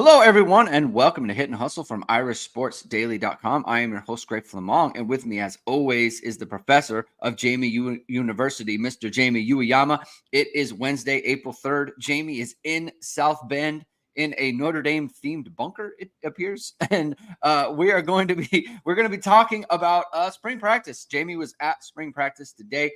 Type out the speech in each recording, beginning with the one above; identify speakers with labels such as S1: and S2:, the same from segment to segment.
S1: Hello, everyone, and welcome to Hit and Hustle from irishsportsdaily.com. I am your host, Greg Flamong, and with me, as always, is the professor of Jamie University, Mr. Jamie Ueyama. It is Wednesday, April 3rd. Jamie is in South Bend in a Notre Dame themed bunker, it appears, and we're going to be talking about spring practice. Jamie was at spring practice today.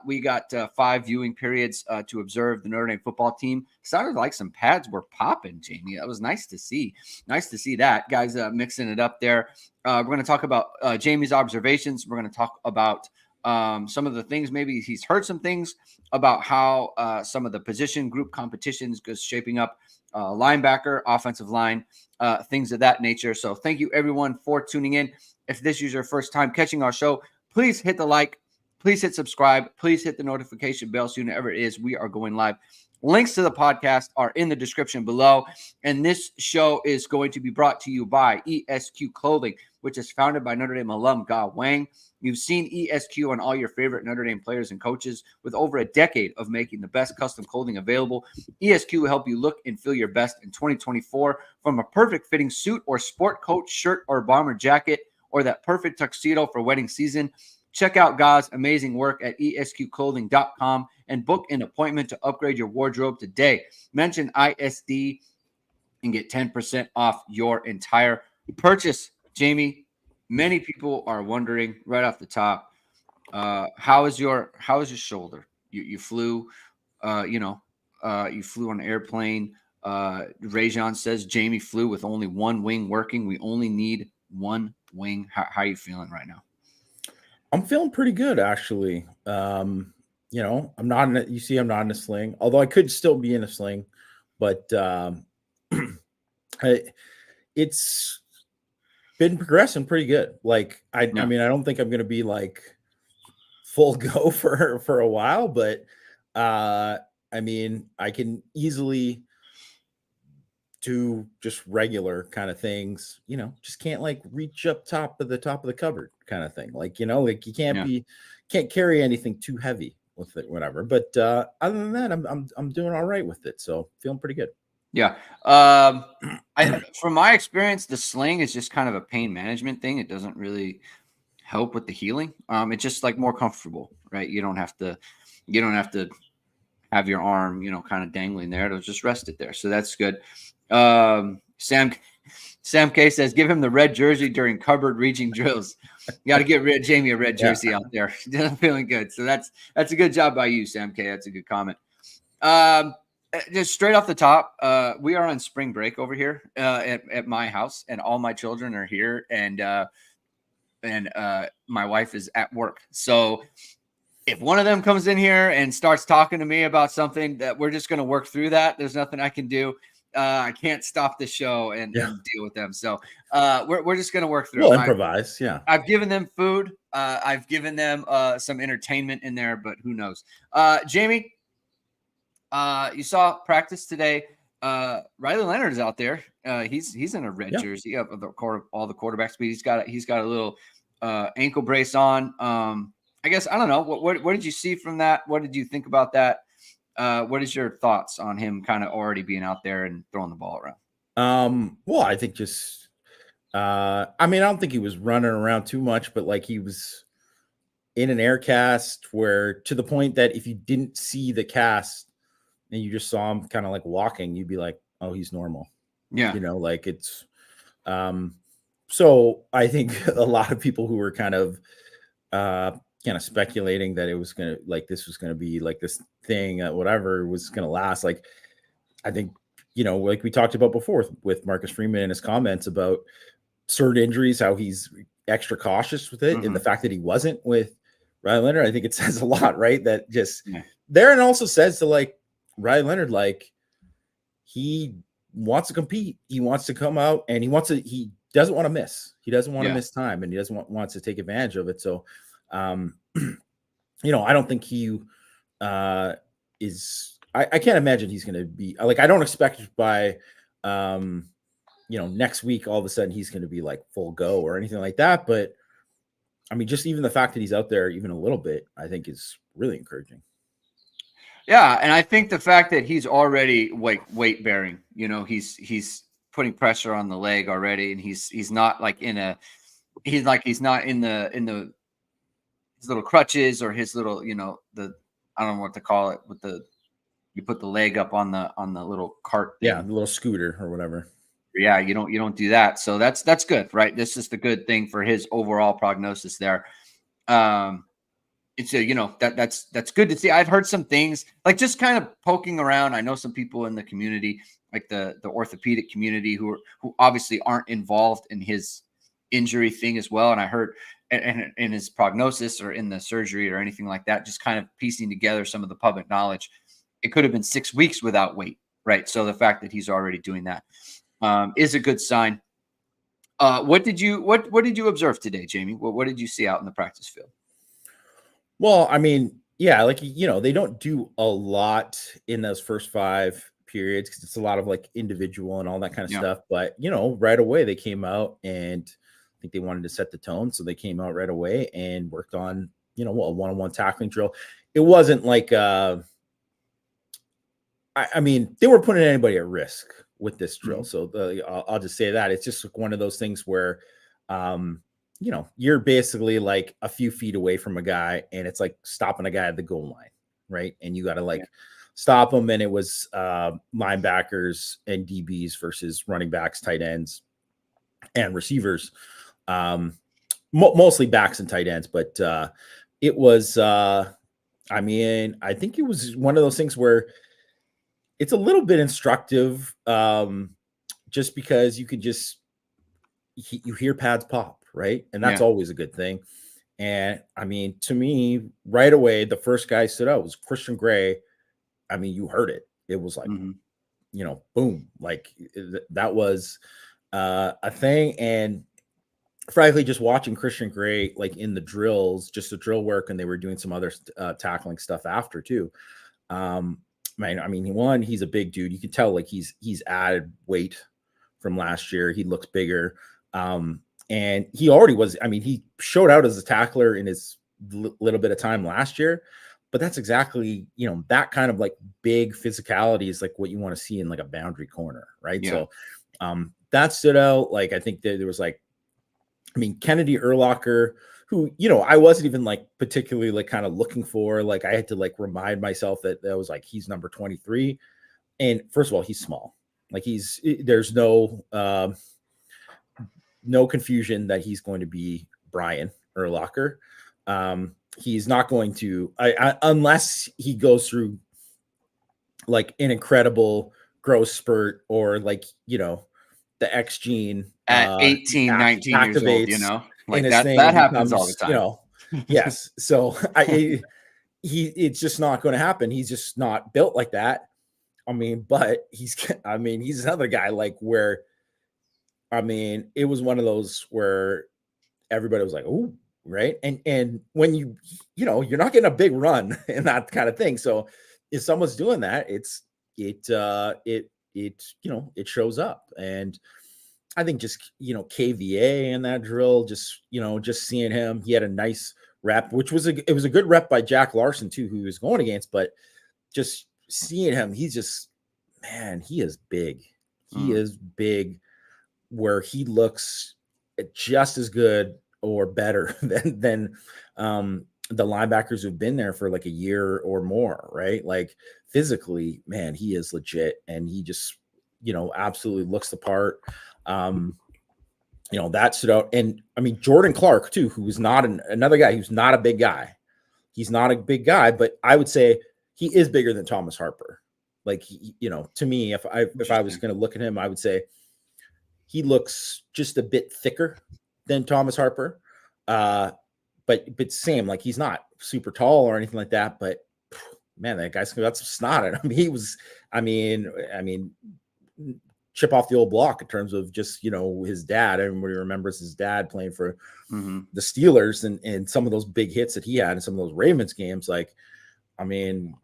S1: We got 5 viewing periods to observe the Notre Dame football team. Sounded like some pads were popping, Jamie. That was nice to see. Nice to see that. Guys mixing it up there. We're going to talk about Jamie's observations. We're going to talk about some of the things. Maybe he's heard some things about how some of the position group competitions is shaping up. Linebacker, offensive line, things of that nature. So thank you, everyone, for tuning in. If this is your first time catching our show, please hit the like. Please hit subscribe. Please hit the notification bell so whenever it is we are going live. Links to the podcast are in the description below. And this show is going to be brought to you by ESQ Clothing, which is founded by Notre Dame alum Ge Wang. You've seen ESQ on all your favorite Notre Dame players and coaches. With over a decade of making the best custom clothing available, ESQ will help you look and feel your best in 2024. From a perfect fitting suit or sport coat, shirt, or bomber jacket, or that perfect tuxedo for wedding season, check out Ge's amazing work at esqclothing.com and book an appointment to upgrade your wardrobe today. Mention ISD and get 10% off your entire purchase. Jamie, many people are wondering right off the top, how is your shoulder? You flew, you flew on an airplane. Rajon says Jamie flew with only one wing working. We only need one wing. How are you feeling right now?
S2: I'm feeling pretty good, actually. I'm not in I'm not in a sling, although I could still be in a sling, but it's been progressing pretty good. Like, I mean, I don't think I'm going to be like full go for a while, but I mean, I can easily do just regular kind of things, just can't like reach up top of the cupboard kind of thing. Like, like you can't carry anything too heavy with it, whatever. But other than that, I'm doing all right with it. So feeling pretty good.
S1: Yeah. From my experience, the sling is just kind of a pain management thing. It doesn't really help with the healing. It's just like more comfortable, right? You don't have to have your arm, kind of dangling there. It'll just rest it there. So that's good. Sam K says, give him the red jersey during cupboard reaching drills. You got to get Jamie a red jersey out there. I'm feeling good. So that's a good job by you, Sam K. That's a good comment. Just straight off the top, we are on spring break over here at my house, and all my children are here, and my wife is at work. So if one of them comes in here and starts talking to me about something, that we're just going to work through that. There's nothing I can do. I can't stop the show and deal with them. So we're just going to work through it.
S2: We'll improvise. Yeah.
S1: I've given them food. I've given them some entertainment in there, but who knows? Jamie, you saw practice today. Riley Leonard is out there. He's in a red jersey of all the quarterbacks, but he's got a little ankle brace on. I guess, I don't know. What did you see from that? What did you think about that? What is your thoughts on him kind of already being out there and throwing the ball around?
S2: Well, I think just, I don't think he was running around too much, but like he was in an air cast where, to the point that if you didn't see the cast and you just saw him kind of like walking, you'd be like, oh, he's normal.
S1: Yeah.
S2: Like it's, so I think a lot of people who were kind of speculating that it was going to, like, this was going to be like this thing, whatever was going to last. Like, I think, like we talked about before with Marcus Freeman and his comments about certain injuries, how he's extra cautious with it. And the fact that he wasn't with Riley Leonard, I think it says a lot, right? That just there, and also says to like Riley Leonard, like, he wants to compete. He wants to come out and he doesn't want to miss. He doesn't want to miss time, and he doesn't wants to take advantage of it. So, I don't think he is. I can't imagine he's going to be like. I don't expect by, next week all of a sudden he's going to be like full go or anything like that. But I mean, just even the fact that he's out there even a little bit, I think is really encouraging.
S1: Yeah, and I think the fact that he's already weight bearing, he's putting pressure on the leg already, and he's not like in a he's not in the his little crutches or his little, the I don't know what to call it with the you put the leg up on the little cart thing.
S2: Yeah, the little scooter or whatever.
S1: Yeah, you don't do that. So that's good, right? This is the good thing for his overall prognosis there. It's that's good to see. I've heard some things like just kind of poking around. I know some people in the community, like the orthopedic community, who obviously aren't involved in his injury thing as well. And I heard and in his prognosis or in the surgery or anything like that, just kind of piecing together some of the public knowledge. It could have been 6 weeks without weight, right? So the fact that he's already doing that is a good sign. What did you observe today, Jamie? What did you see out in the practice field?
S2: Well, I mean, yeah, like, they don't do a lot in those first 5 periods because it's a lot of like individual and all that kind of stuff. But, right away they came out and I think they wanted to set the tone. So they came out right away and worked on, a one-on-one tackling drill. It wasn't like, I mean, they were putting anybody at risk with this drill. So I'll just say that it's just one of those things where, you're basically like a few feet away from a guy and it's like stopping a guy at the goal line. Right. And you got to stop them. And it was linebackers and DBs versus running backs, tight ends and receivers. Mostly backs and tight ends, but it was, I mean, I think it was one of those things where it's a little bit instructive, just because you could you hear pads pop, right? And that's always a good thing. And I mean, to me, right away, the first guy stood out was Christian Gray. I mean, you heard it. It was like, boom, like that was a thing. And frankly, just watching Christian Gray, like in the drills, just the drill work, and they were doing some other tackling stuff after too. Man, I mean, he's a big dude. You can tell like he's added weight from last year. He looks bigger. And he already was, I mean, he showed out as a tackler in his little bit of time last year, but that's exactly, that kind of like big physicality is like what you want to see in like a boundary corner. Right. Yeah. So, that stood out. Like, I think that there was like, I mean, Kennedy Urlacher, who, I wasn't even like particularly like kind of looking for, like, I had to like remind myself that was like, he's number 23. And first of all, he's small. Like there's no confusion that he's going to be Brian Urlacher. He's not going to, unless he goes through like an incredible growth spurt or like, the X gene
S1: at 18, 19 years old, like that happens all the time.
S2: Yes. So it's just not going to happen. He's just not built like that. I mean, but he's another guy like where, I mean, it was one of those where everybody was like, "Oh, right." And when you're not getting a big run and that kind of thing. So if someone's doing that, it shows up. And I think just, KVA in that drill, just seeing him, he had a nice rep, which was it was a good rep by Jack Larson too, who he was going against, but just seeing him, he's just, man, he is big. He is big, where he looks just as good or better than the linebackers who've been there for like a year or more, right? Like physically, man, he is legit, and he just, absolutely looks the part. That stood out. And I mean, Jordan Clark too, who was not another guy who's not a big guy. He's not a big guy, but I would say he is bigger than Thomas Harper. Like, to me, if I was going to look at him, I would say he looks just a bit thicker than Thomas Harper. But same, like he's not super tall or anything like that, but man, that guy's got some snot in him. He was, I mean, chip off the old block in terms of just, his dad. Everybody remembers his dad playing for the Steelers and some of those big hits that he had in some of those Ravens games. Like, I mean,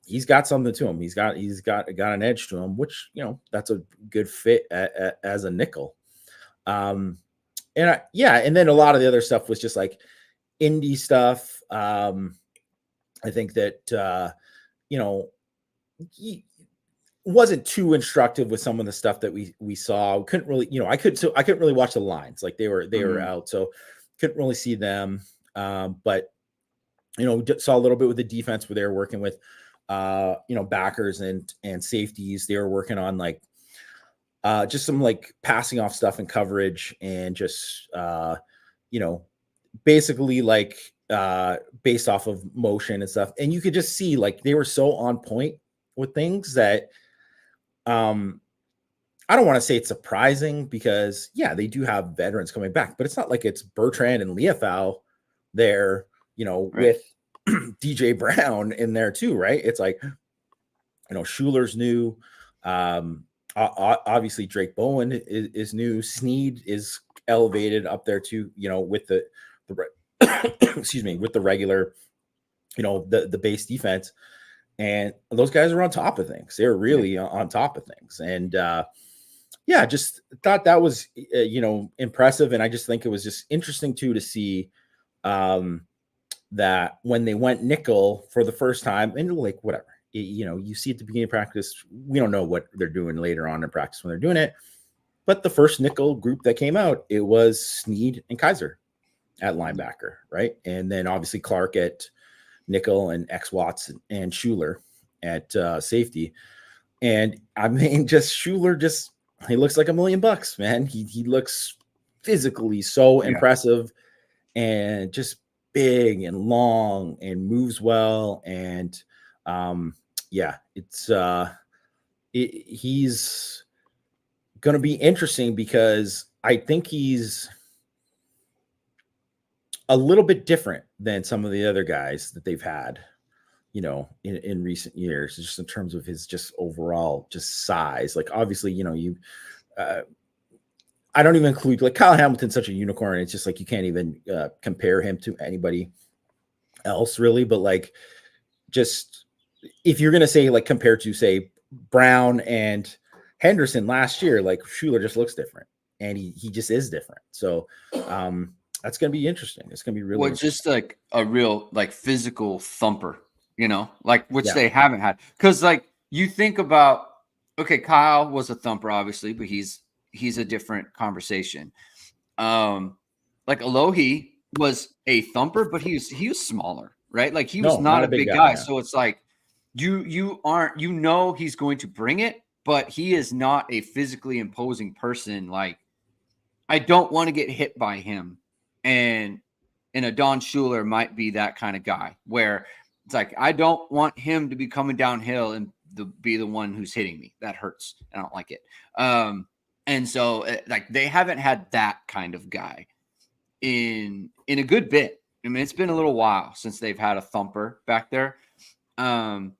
S2: he's got something to him. He's got an edge to him, which, that's a good fit as a nickel. And then a lot of the other stuff was just like indie stuff. I think that, wasn't too instructive with some of the stuff that we saw. Couldn't really, I couldn't really watch the lines. Like they were out, so couldn't really see them. But saw a little bit with the defense where they were working with backers and safeties. They were working on like just some like passing off stuff and coverage, and just basically like based off of motion and stuff. And you could just see like they were so on point with things that I don't want to say it's surprising, because they do have veterans coming back, but it's not like it's Bertrand and Leofau there,
S1: Right.
S2: with DJ Brown in there too, right? It's like, Schuler's new. Obviously Drake Bowen is new. Sneed is elevated up there too, with the excuse me, with the regular, the base defense. And those guys are on top of things. They're really on top of things. And just thought that was, impressive. And I just think it was just interesting too, to see that when they went nickel for the first time, and like, whatever, you see at the beginning of practice, we don't know what they're doing later on in practice when they're doing it. But the first nickel group that came out, it was Sneed and Kaiser at linebacker, right? And then obviously Clark at nickel, and X Watts and Schuler at safety. And I mean, just Schuler, he looks like $1 million, man. He looks physically so impressive, and just big and long, and moves well. And he's going to be interesting, because I think he's a little bit different than some of the other guys that they've had, in recent years, just in terms of his just overall just size. Like, obviously, I don't even include, like, Kyle Hamilton's such a unicorn. It's just like, you can't even compare him to anybody else really. But like, just if you're going to say, like, compared to say Brown and Henderson last year, like, Schuler just looks different, and he just is different. So that's going to be interesting. It's going to be really
S1: just like a real like physical thumper, like which they haven't had. Because like you think about, okay, Kyle was a thumper, obviously, but he's a different conversation. Like Alohi was a thumper, but he was smaller, right? Like he was not a big guy. So it's like you aren't, he's going to bring it, but he is not a physically imposing person. Like, I don't want to get hit by him. And a Don Schuler might be that kind of guy, where it's like, I don't want him to be coming downhill and be the one who's hitting me. That hurts. I don't like it. And so like they haven't had that kind of guy in a good bit. I mean, it's been a little while since they've had a thumper back there. And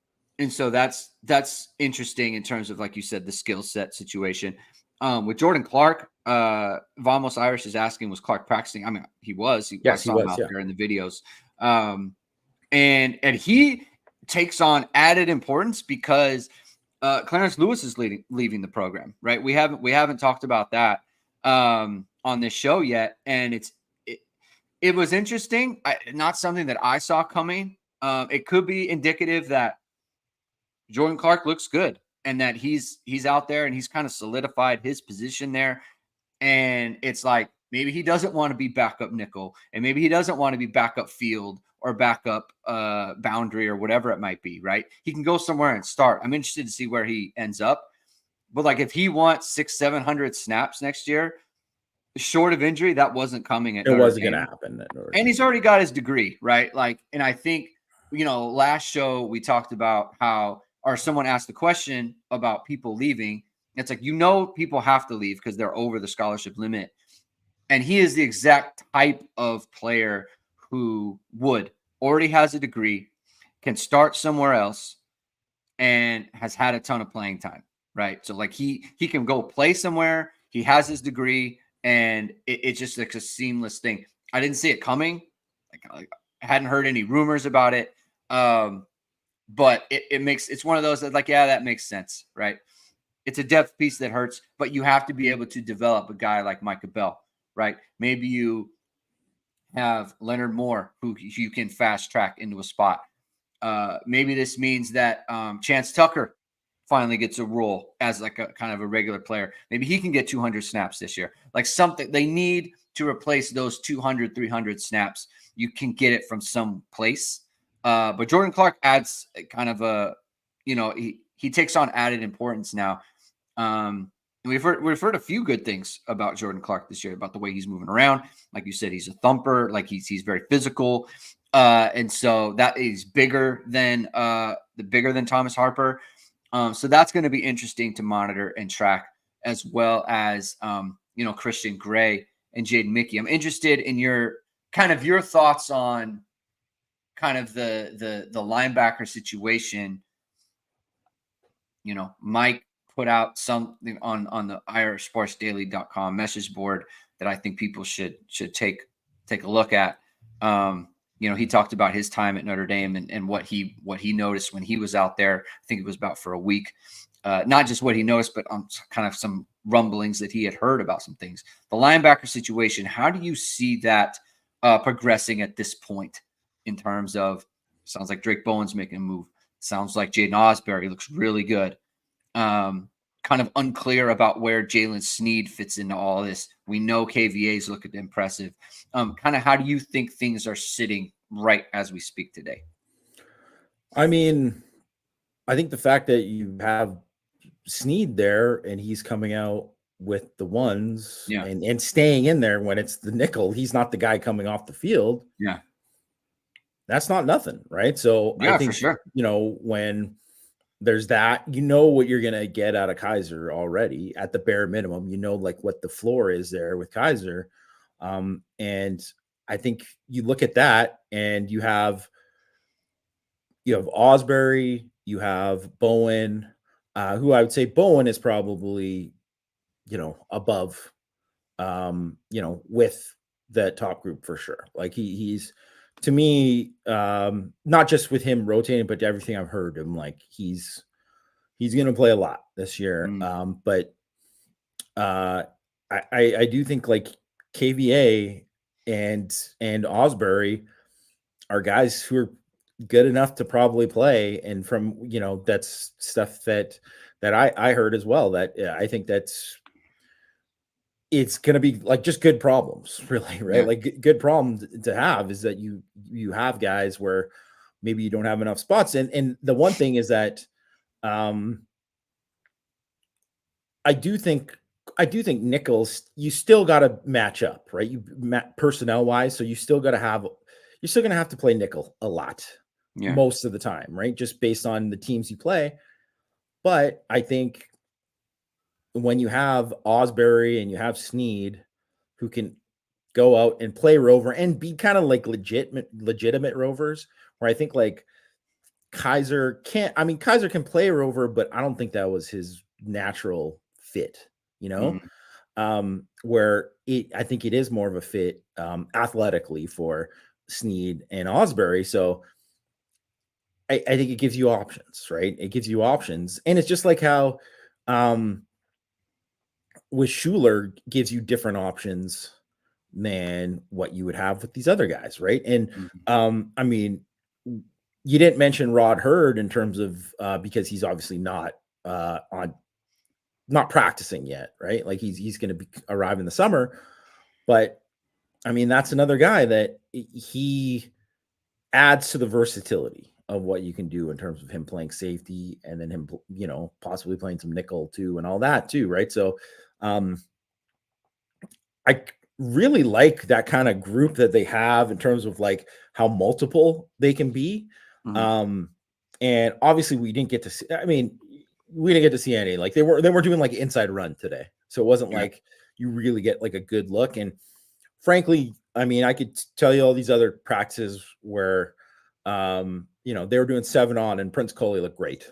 S1: so that's interesting in terms of, like you said, the skill set situation. With Jordan Clark, Vamos Irish is asking, was Clark practicing? I mean, he was. I saw him out there in the videos. And he takes on added importance because Clarence Lewis is leaving the program, right? We haven't talked about that on this show yet, and it was interesting. Not something that I saw coming. It could be indicative that Jordan Clark looks good, and that he's out there and he's kind of solidified his position there. And it's like, maybe he doesn't want to be backup nickel, and maybe he doesn't want to be backup field or backup boundary or whatever it might be, right? He can go somewhere and start. I'm interested to see where he ends up. But like, if he wants 600-700 snaps next year, short of injury, that wasn't coming.
S2: It wasn't going to happen.
S1: And he's already got his degree, right? Like, and I think, last show we talked about how, or someone asked the question about people leaving. It's like, people have to leave because they're over the scholarship limit. And he is the exact type of player who already has a degree, can start somewhere else, and has had a ton of playing time, right? So like he can go play somewhere. He has his degree, and it's just like a seamless thing. I didn't see it coming. Like, I hadn't heard any rumors about it. But it's one of those that, like, that makes sense, right? It's a depth piece that hurts, but you have to be able to develop a guy like Micah Bell, right? Maybe you have Leonard Moore, who you can fast track into a spot. Maybe this means that Chance Tucker finally gets a role as like a kind of a regular player. Maybe he can get 200 snaps this year. Like something they need to replace those 200, 300 snaps. You can get it from some place. But Jordan Clark adds kind of a, he takes on added importance now. We've heard a few good things about Jordan Clark this year, about the way he's moving around. Like you said, he's a thumper. Like he's very physical, and so that is bigger than Thomas Harper. So that's going to be interesting to monitor and track, as well as Christian Gray and Jaden Mickey. I'm interested in your thoughts on kind of the linebacker situation. Mike put out something on the irishsportsdaily.com message board that I think people should take a look at. He talked about his time at Notre Dame and what he noticed when he was out there. I think it was about for a week. Not just what he noticed, but on kind of some rumblings that he had heard about some things. The linebacker situation, how do you see that progressing at this point in terms of, sounds like Drake Bowen's making a move. Sounds like Jaden Osbury looks really good. Kind of unclear about where Jalen Sneed fits into all this. We know KVA's looking impressive. Kind of how do you think things are sitting right as we speak today?
S2: I mean, I think the fact that you have Sneed there and he's coming out with the ones and staying in there when it's the nickel, he's not the guy coming off the field.
S1: Yeah.
S2: That's not nothing, right? So I think,
S1: for sure.
S2: When there's that, what you're going to get out of Kaiser already at the bare minimum, like what the floor is there with Kaiser. And I think you look at that and you have Osbury, you have Bowen, who I would say Bowen is probably, above, with the top group for sure. Like he's, to me, not just with him rotating, but everything I've heard him, like he's going to play a lot this year. But I do think like KVA and Osbury are guys who are good enough to probably play. And from, that's stuff that I heard as well, that I think it's going to be like just good problems, really, right? Yeah. Like good problems to have is that you have guys where maybe you don't have enough spots. And the one thing is that I do think nickels, you still got to match up, right? Personnel wise. So you're still going to have to play nickel a lot most of the time, right? Just based on the teams you play. But I think when you have Osbury and you have Sneed who can go out and play rover and be kind of like legitimate rovers, where I think like Kaiser can play rover, but I don't think that was his natural fit, where I think it is more of a fit athletically for Sneed and Osbury. So I think it gives you options, right? It gives you options. And it's just like how with Schuler gives you different options than what you would have with these other guys, right? And I mean, you didn't mention Rod Hurd in terms of because he's obviously not practicing yet, right? Like he's going to arrive in the summer, but I mean that's another guy that he adds to the versatility of what you can do in terms of him playing safety and then him, possibly playing some nickel too and all that too, right? So I really like that kind of group that they have in terms of like how multiple they can be. And obviously we didn't get to see, we didn't get to see any, like they were doing like inside run today. So it wasn't like you really get like a good look. And frankly, I could tell you all these other practices where, they were doing 7 on and Prince Coley looked great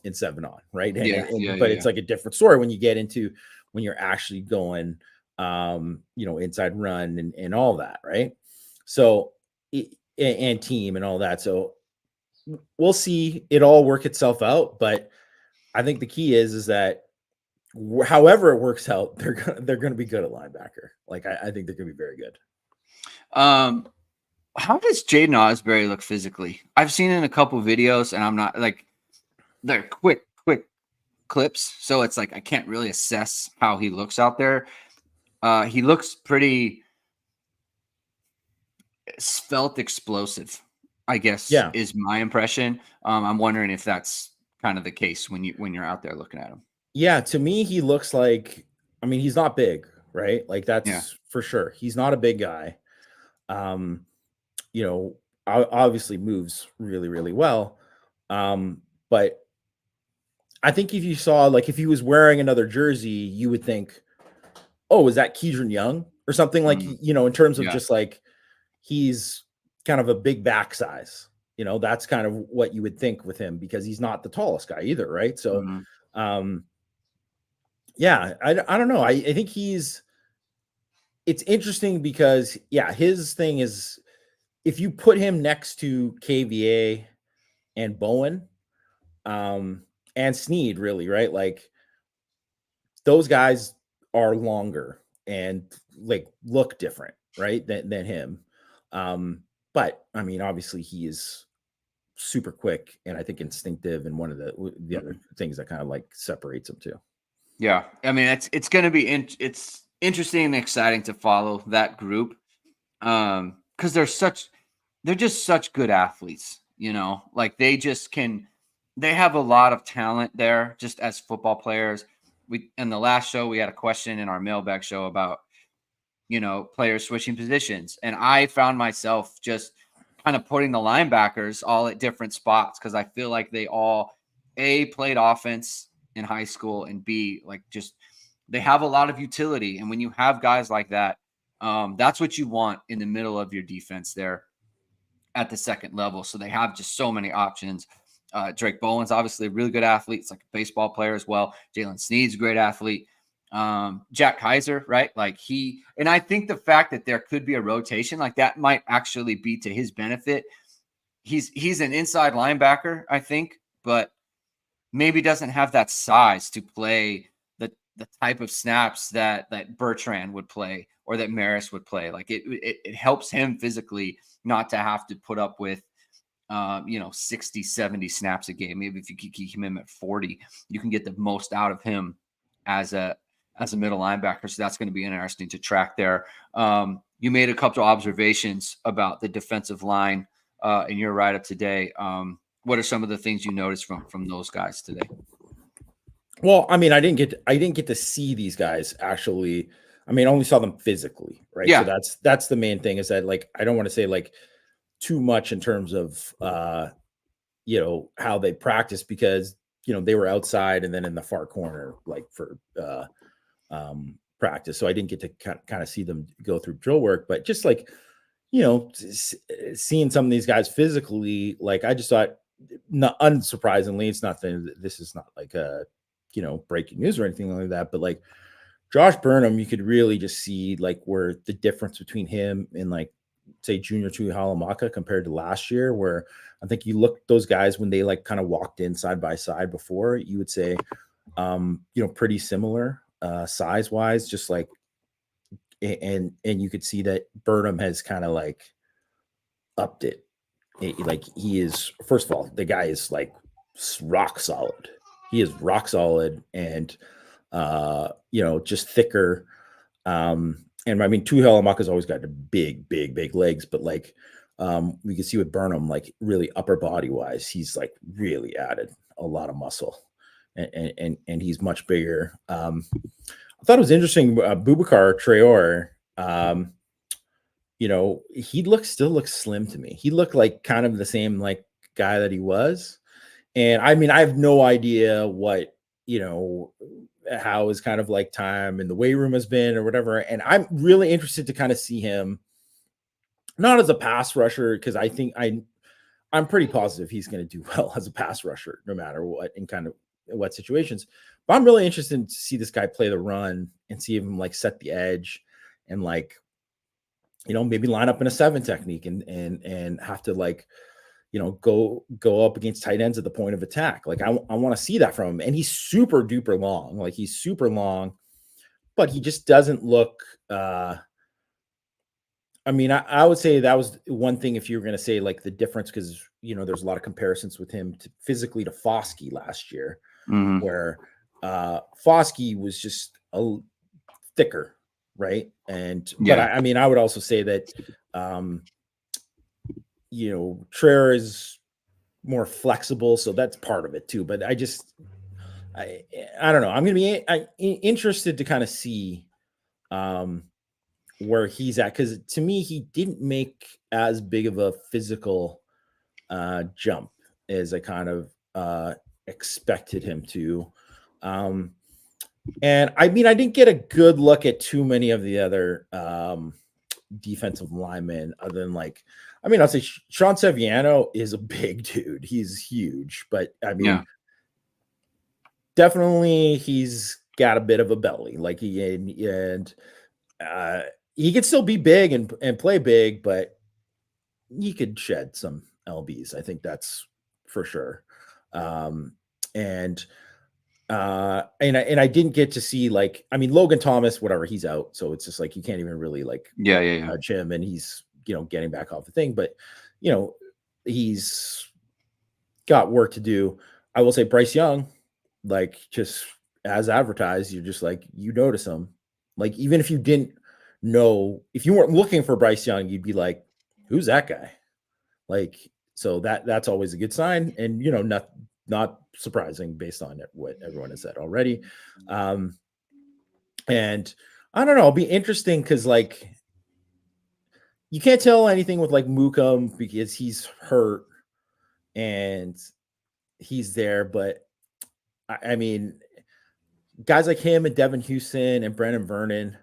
S2: in 7 on. Right. But it's like a different story when you get into, when you're actually going, inside run and all that. Right. So, and team and all that. So we'll see it all work itself out. But I think the key is that however it works out, they're going to be good at linebacker. Like I think they're going to be very good.
S1: How does Jaden Osbury look physically? I've seen in a couple videos, and I'm not like they're quick clips, so it's like I can't really assess how he looks out there. He looks pretty svelte, explosive, I guess,
S2: Yeah.
S1: is my impression. I'm wondering if that's kind of the case when you're out there looking at him.
S2: Yeah, to me, he looks like, I mean, he's not big, right? Like
S1: Yeah.
S2: that's for sure. He's not a big guy. Um, you know, obviously moves really, really well. But I think if you saw, like, if he was wearing another jersey, you would think, oh, is that Keidron Young or something, like,
S1: Mm,
S2: in terms of
S1: yeah.
S2: just like he's kind of a big back size. That's kind of what you would think with him because he's not the tallest guy either, right? So,
S1: Mhm.
S2: um, yeah, I don't know. I think it's interesting because, yeah, his thing is if you put him next to KVA and Bowen, and Sneed, really, right? Like those guys are longer and like look different, right? Than him. But I mean, obviously he is super quick and I think instinctive, and one of the other
S1: Mhm.
S2: things that kind of like separates them too.
S1: Yeah, I mean, it's going to be it's interesting and exciting to follow that group, because they're just such good athletes. Like they have a lot of talent there just as football players. We in the last show we had a question in our mailbag show about players switching positions, and I found myself just kind of putting the linebackers all at different spots because I feel like they all played offense in high school, and B, like, just they have a lot of utility. And when you have guys like that, that's what you want in the middle of your defense there at the second level. So they have just so many options. Drake Bowen's obviously a really good athlete. It's like a baseball player as well. Jalen Sneed's a great athlete. Jack Kaiser, right? Like and I think the fact that there could be a rotation like that might actually be to his benefit. He's an inside linebacker, I think, but maybe doesn't have that size to play the type of snaps that Bertrand would play or that Maris would play. Like it helps him physically not to have to put up with 60, 70 snaps a game. Maybe if you keep him at 40, you can get the most out of him as a middle linebacker. So that's going to be interesting to track there. You made a couple of observations about the defensive line in your write-up today. What are some of the things you noticed from those guys today?
S2: Well, I mean, I didn't get to see these guys actually. I mean, I only saw them physically, right? So
S1: Yeah.
S2: that's the main thing, is that, like, I don't want to say like too much in terms of how they practice, because they were outside and then in the far corner, like, for practice. So I didn't get to kind of see them go through drill work, but just like, seeing some of these guys physically, like, I just thought, not unsurprisingly, it's not this is not like a breaking news or anything like that, but like Josh Burnham, you could really just see like where the difference between him and, like, say, Junior Tuihalamaka compared to last year, where I think you look those guys when they like kind of walked in side by side before, you would say pretty similar size wise, just like, and you could see that Burnham has kind of like upped it. Like, he is, first of all, the guy is like rock solid. He is rock solid, and just thicker. And I mean, Tuihalamaka's always got big, big, big legs, but like, we can see with Burnham, like, really upper body wise, he's like really added a lot of muscle, and he's much bigger. I thought it was interesting. Boubacar Traore, he still looks slim to me. He looked like kind of the same like guy that he was. And I mean, I have no idea what, how his kind of like time in the weight room has been or whatever. And I'm really interested to kind of see him, not as a pass rusher, because I think I'm pretty positive he's going to do well as a pass rusher, no matter what, in kind of what situations. But I'm really interested to see this guy play the run and see him like set the edge and, like, maybe line up in a 7 technique and have to, like, go up against tight ends at the point of attack. Like, I want to see that from him. And he's super duper long. Like, he's super long, but he just doesn't look, I mean, I would say that was one thing, if you were going to say like the difference, because there's a lot of comparisons with him physically to Foskey last year,
S1: Mhm.
S2: where Foskey was just thicker, right? And but
S1: Yeah.
S2: I mean, I would also say that Traer is more flexible, so that's part of it too. But I don't know. I'm going to be interested to kind of see where he's at, because to me, he didn't make as big of a physical jump as I kind of expected him to. And I mean, I didn't get a good look at too many of the other defensive linemen, other than I'll say Sean Seviano is a big dude. He's huge, but I mean, definitely he's got a bit of a belly. He could still be big and play big, but he could shed some LBs. I think that's for sure. And I didn't get to see Logan Thomas, whatever, he's out, so it's just you can't even really touch him, and he's getting back off the thing, but he's got work to do. I will say Bryce Young, just as advertised, you're just you notice him, even if you didn't know, if you weren't looking for Bryce Young, you'd be like, who's that guy? So that's always a good sign, and not surprising based on what everyone has said already. And I don't know, it'll be interesting because you can't tell anything with Mukum because he's hurt and he's there, but I mean, guys like him and Devin Houston and Brandon Vernon,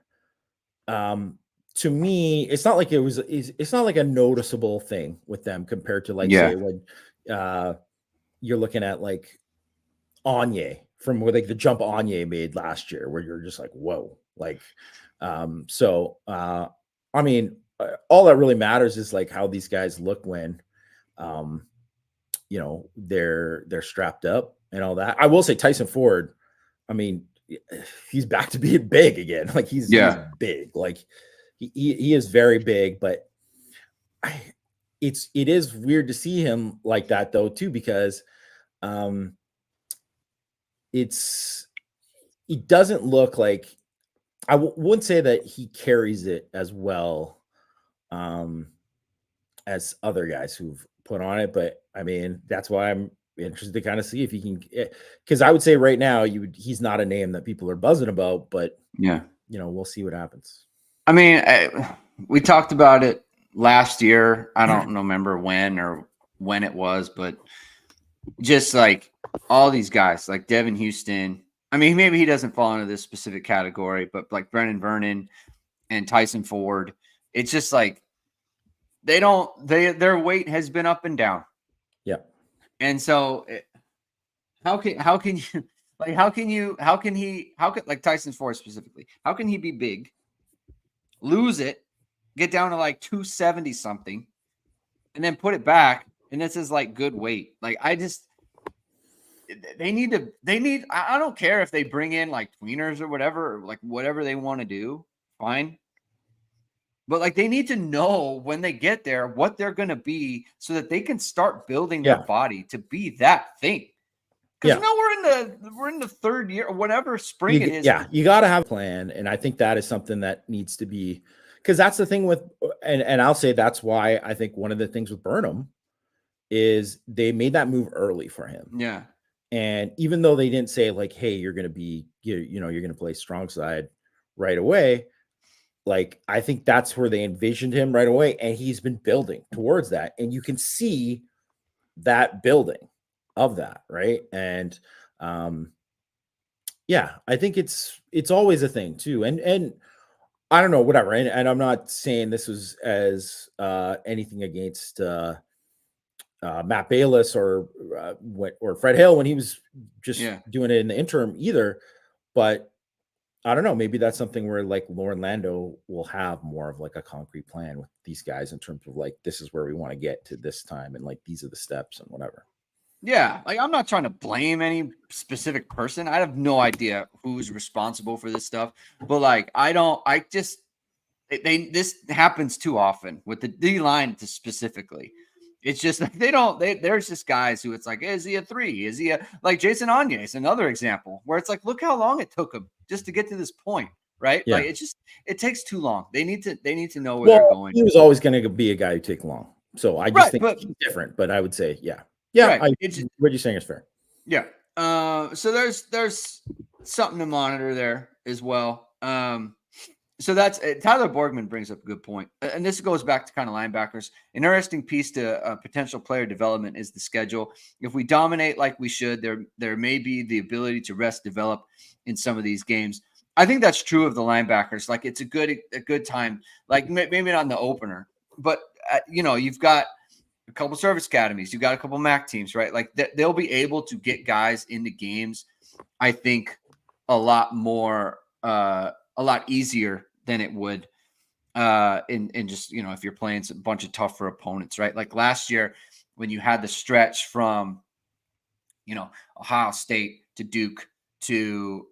S2: to me, it's not like it's not like a noticeable thing with them compared to say when you're looking at Anye from where the jump Anye made last year, where you're just whoa, I mean, all that really matters is how these guys look when they're strapped up and all that. I will say Tyson Ford, I mean, he's back to being big again. He's big. He is very big, but it is weird to see him like that though too, because it doesn't look like, I wouldn't say that he carries it as well as other guys who've put on it, but I mean, that's why I'm interested to kind of see if he can, because I would say right now he's not a name that people are buzzing about, but we'll see what happens.
S1: I mean, we talked about it last year. I don't remember when it was, but just all these guys like Devin Houston. I mean, maybe he doesn't fall into this specific category, but Brennan Vernon and Tyson Ford, it's just their weight has been up and down.
S2: Yeah.
S1: And so how can Tyson Ford specifically, how can he be big, lose it, get down to 270 something, and then put it back, and this is good weight? They need, I don't care if they bring in tweeners or whatever, or whatever they want to do, fine. But they need to know when they get there what they're going to be, so that they can start building their body to be that thing. Because we're in the third year or whatever spring it is.
S2: Yeah, you got to have a plan, and I think that is something that needs to be, because that's the thing with, and I'll say that's why I think one of the things with Burnham is they made that move early for him.
S1: Yeah.
S2: And even though they didn't say hey, you're going to be, you're going to play strong side right away, I think that's where they envisioned him right away, and he's been building towards that, and you can see that building of that, right? And I think it's always a thing too, and I don't know, whatever, and I'm not saying this was as anything against Matt Bayless or Fred Hill when he was just doing it in the interim either, but I don't know, maybe that's something where Lauren Lando will have more of a concrete plan with these guys in terms of this is where we want to get to this time, and these are the steps and whatever.
S1: Yeah, I'm not trying to blame any specific person. I have no idea who's responsible for this stuff, but this happens too often with the D line specifically. It's just like there's just guys who it's like, is he a 3? Is he like Jason Anya is another example where it's like, look how long it took him just to get to this point, right?
S2: Yeah.
S1: Like it takes too long. They need to know where they're going.
S2: He was always going to be a guy who take long. So I just think he's different, but I would say, yeah.
S1: Right.
S2: What you're saying is fair.
S1: Yeah. So there's something to monitor there as well. So that's Tyler Borgman brings up a good point. And this goes back to kind of linebackers. An interesting piece to potential player development is the schedule. If we dominate like we should, there may be the ability to rest develop in some of these games. I think that's true of the linebackers. Like it's a good time, like maybe not in the opener, but you've got a couple service academies, you've got a couple MAC teams, right? Like they'll be able to get guys into games, I think, a lot easier than it would in just, if you're playing a bunch of tougher opponents, right? Like last year when you had the stretch from, Ohio State to Duke to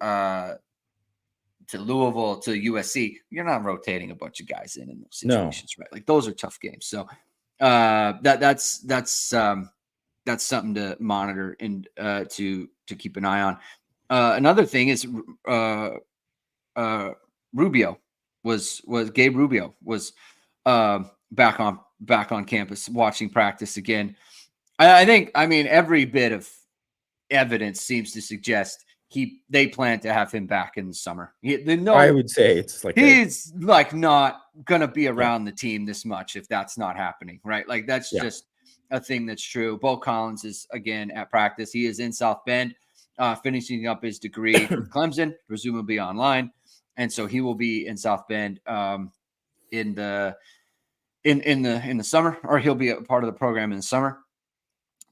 S1: Louisville to USC, you're not rotating a bunch of guys in those situations, right? Like those are tough games. So that's something to monitor and to keep an eye on. Another thing is Rubio was Gabe Rubio was back on campus watching practice again. I think every bit of evidence seems to suggest they plan to have him back in the summer.
S2: I would say it's like
S1: he's not gonna be around the team this much if that's not happening, right? Like that's just a thing that's true. Bo Collins is again at practice. He is in South Bend, finishing up his degree with Clemson, presumably online, and so he will be in South Bend in the summer, or he'll be a part of the program in the summer.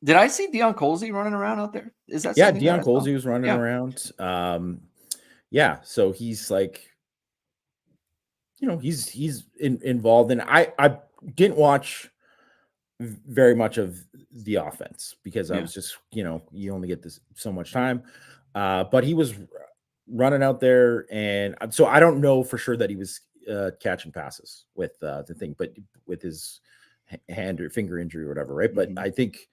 S1: Did I see Deion Colsey running around out there? Is that
S2: Deion Colsey was running around. So he's like, he's involved, and I didn't watch very much of the offense because I was just, you only get this so much time. But he was running out there, and so I don't know for sure that he was catching passes with the thing, but with his hand or finger injury or whatever, right? But I think,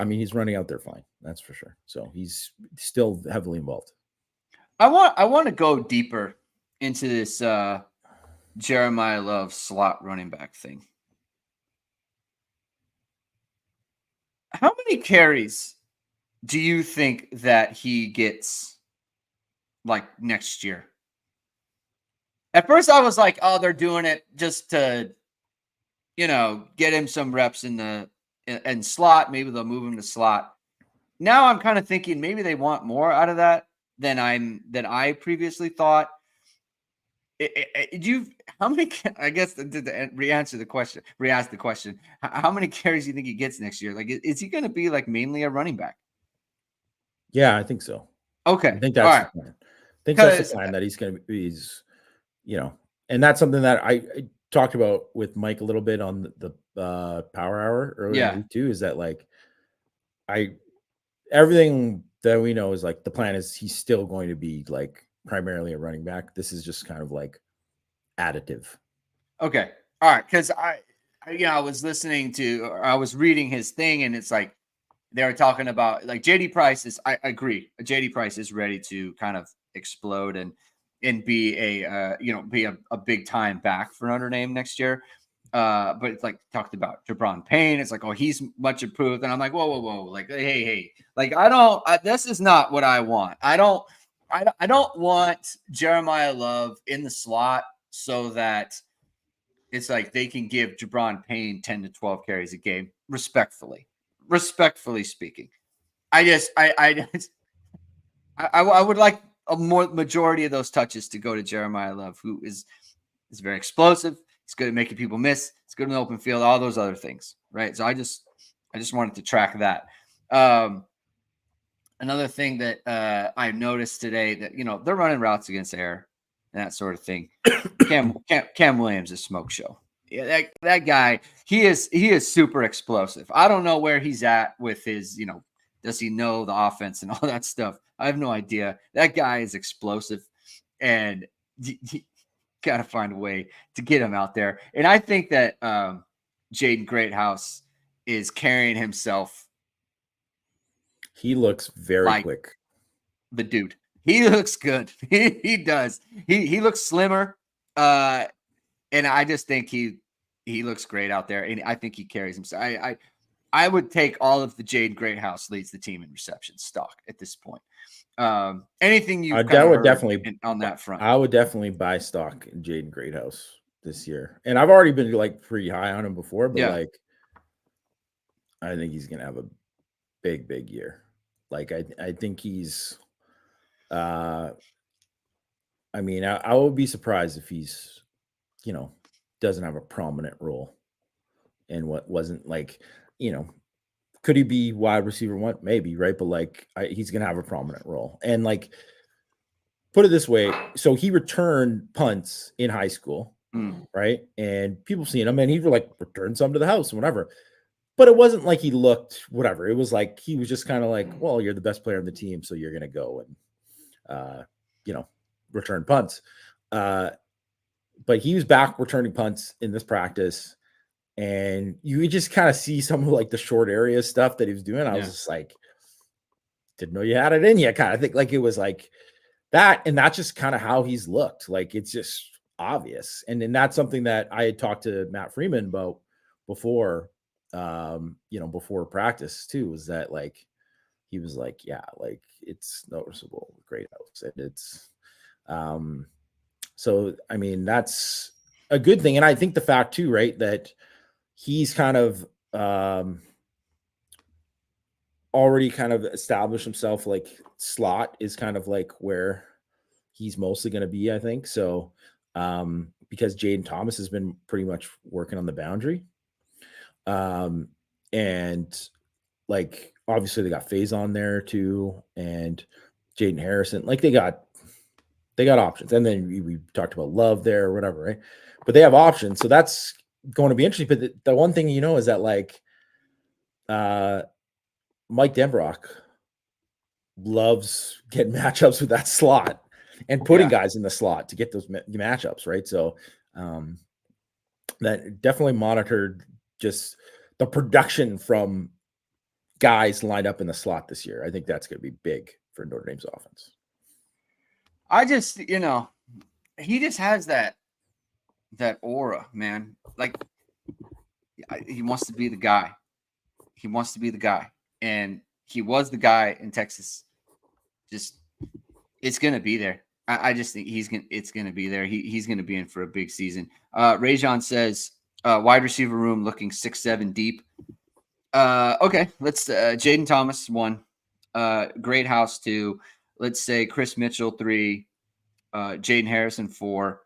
S2: he's running out there fine. That's for sure. So he's still heavily involved.
S1: I want to go deeper into this Jeremiah Love slot running back thing. How many carries do you think that he gets like next year? At first I was like, oh, they're doing it just to, get him some reps in slot. Maybe they'll move him to slot. Now I'm kind of thinking maybe they want more out of that than I previously thought. How many? I guess to re-ask the question. How many carries do you think he gets next year? Like, is he going to be like mainly a running back?
S2: Yeah, I think so.
S1: Okay,
S2: I think that's the plan. I think that's the plan that he's going to be. And that's something that I talked about with Mike a little bit on the Power Hour earlier in the week too. Is that like everything that we know is like the plan is he's still going to be like primarily a running back. This is just kind of like additive.
S1: Okay. All right. Because I was reading his thing, and it's like they were talking about like JD Price I agree. JD Price is ready to kind of explode and be a big time back for Notre Dame next year. But it's like talked about Jabron Payne. It's like, oh, he's much improved. And I'm like, whoa. Like, hey. Like, this is not what I want. I don't want Jeremiah Love in the slot so that it's like they can give Jabron Payne 10 to 12 carries a game, respectfully speaking. I would like a more majority of those touches to go to Jeremiah Love, who is very explosive. It's good at making people miss. It's good in the open field, all those other things, right? So I just wanted to track that. Another thing that I noticed today that, they're running routes against air and that sort of thing. Cam Williams is a smoke show. Yeah, that guy, he is super explosive. I don't know where he's at with his, does he know the offense and all that stuff? I have no idea. That guy is explosive, and you got to find a way to get him out there. And I think that Jaden Greathouse is carrying himself.
S2: He looks very
S1: like
S2: quick.
S1: The dude. He looks good. He does. He looks slimmer. And I just think he looks great out there. And I think he carries himself. I would take all of the Jade Greathouse leads the team in reception stock at this point. Anything you've kind of heard on that front?
S2: I would definitely buy stock in Jaden Greathouse this year. And I've already been like pretty high on him before, but like I think he's gonna have a big year. Like I think he's I mean, I would be surprised if he's, doesn't have a prominent role in what wasn't like, could he be wide receiver one? Maybe, right? But like he's gonna have a prominent role. And like put it this way, so he returned punts in high school, right? And people seeing him, and he would like return some to the house and whatever. But it wasn't like he looked whatever. It was like he was just kind of like, well, you're the best player on the team, so you're gonna go and return punts. But he was back returning punts in this practice, and you just kind of see some of like the short area stuff that he was doing. I was just like, didn't know you had it in you, kind of think. Like it was like that, and that's just kind of how he's looked. Like it's just obvious, and then that's something that I had talked to Matt Freeman about before, before practice too. Was that like he was like, yeah, like it's noticeable, Greathouse, and it's so I mean that's a good thing, and I think the fact too, right, that he's kind of already kind of established himself. Like slot is kind of like where he's mostly going to be, I think. So because Jaden Thomas has been pretty much working on the boundary, and like obviously they got Faze on there too, and Jaden Harrison. Like they got options, and then we talked about Love there or whatever, right? But they have options, so that's going to be interesting. But the one thing is that like Mike Denbrock loves getting matchups with that slot and putting guys in the slot to get those matchups, right? So that definitely monitored just the production from guys lined up in the slot this year. I think that's going to be big for Notre Dame's offense.
S1: I just, he just has that aura, man. Like he wants to be the guy. He wants to be the guy. And he was the guy in Texas. Just, it's going to be there. I just think it's going to be there. He's going to be in for a big season. Rajon says, wide receiver room looking 6'7" deep. Okay, let's Jaden Thomas 1, Greathouse 2. Let's say Chris Mitchell 3, Jaden Harrison 4,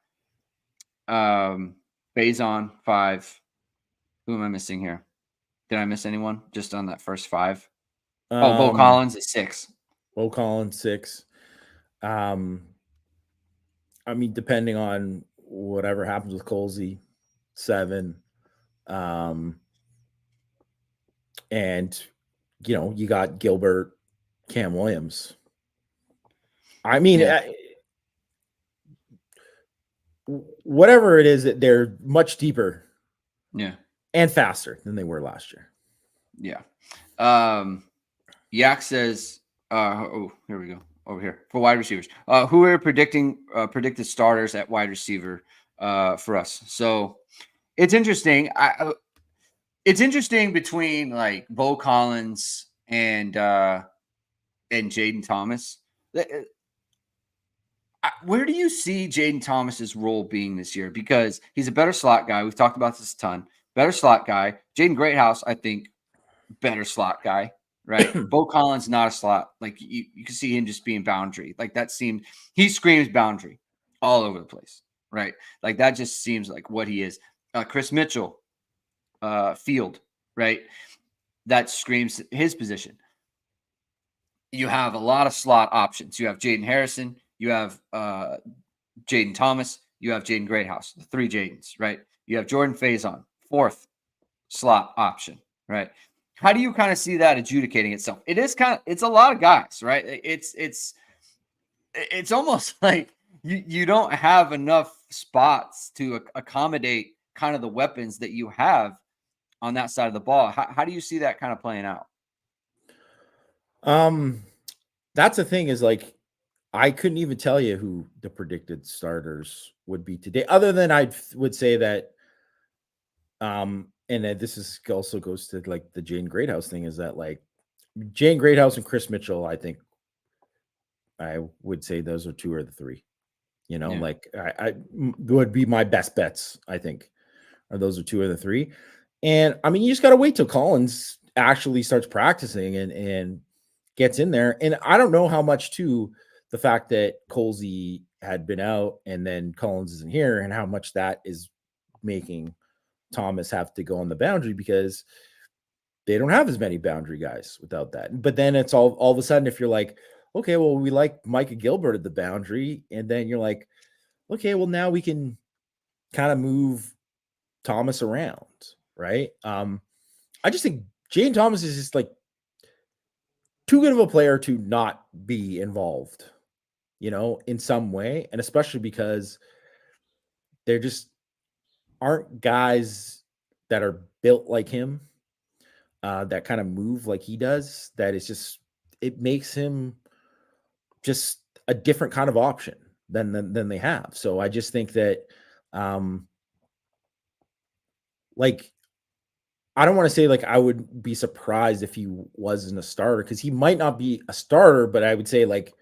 S1: Faison 5. Who am I missing here? Did I miss anyone just on that first 5? Bo Collins is 6.
S2: Bo Collins 6. I mean, depending on whatever happens with Colsey, 7. And you got Gilbert, Cam Williams. I mean, whatever it is, that they're much deeper, and faster than they were last year.
S1: Yak says, here we go over here for wide receivers. Who are predicted starters at wide receiver for us? So it's interesting. It's interesting between like Bo Collins and Jaden Thomas. Where do you see Jaden Thomas's role being this year? Because he's a better slot guy. We've talked about this a ton. Better slot guy. Jaden Greathouse, I think, better slot guy, right? Bo Collins, not a slot. Like you can see him just being boundary. Like he screams boundary all over the place, right? Like that just seems like what he is. Chris Mitchell, field, right? That screams his position. You have a lot of slot options. You have Jaden Harrison. You have Jaden Thomas. You have Jaden Greathouse, the 3 Jadens, right? You have Jordan Faison, 4th slot option, right? How do you kind of see that adjudicating itself? It's a lot of guys, right? It's almost like you don't have enough spots to accommodate kind of the weapons that you have on that side of the ball. How do you see that kind of playing out?
S2: That's the thing is like I couldn't even tell you who the predicted starters would be today, other than I would say that and then this is also goes to like the Jane Greathouse thing is that like Jane Greathouse and Chris Mitchell, I think I would say those are two or the three. You know,
S1: Yeah.
S2: like would be my best bets, I think. Or those are two of the three. And I mean, you just got to wait till Collins actually starts practicing and gets in there. And I don't know how much too the fact that Colsey had been out and then Collins isn't here and how much that is making Thomas have to go on the boundary because they don't have as many boundary guys without that. But then it's all of a sudden, if you're like, okay, well, we like Micah Gilbert at the boundary, and then you're like, okay, well, now we can kind of move Thomas around, right? I just think Jane Thomas is just like too good of a player to not be involved, you know, in some way, and especially because there just aren't guys that are built like him, that kind of move like he does. That is just it makes him just a different kind of option than they have. So I just think that, um, like I don't want to say like I would be surprised if he wasn't a starter because he might not be a starter, but I would say like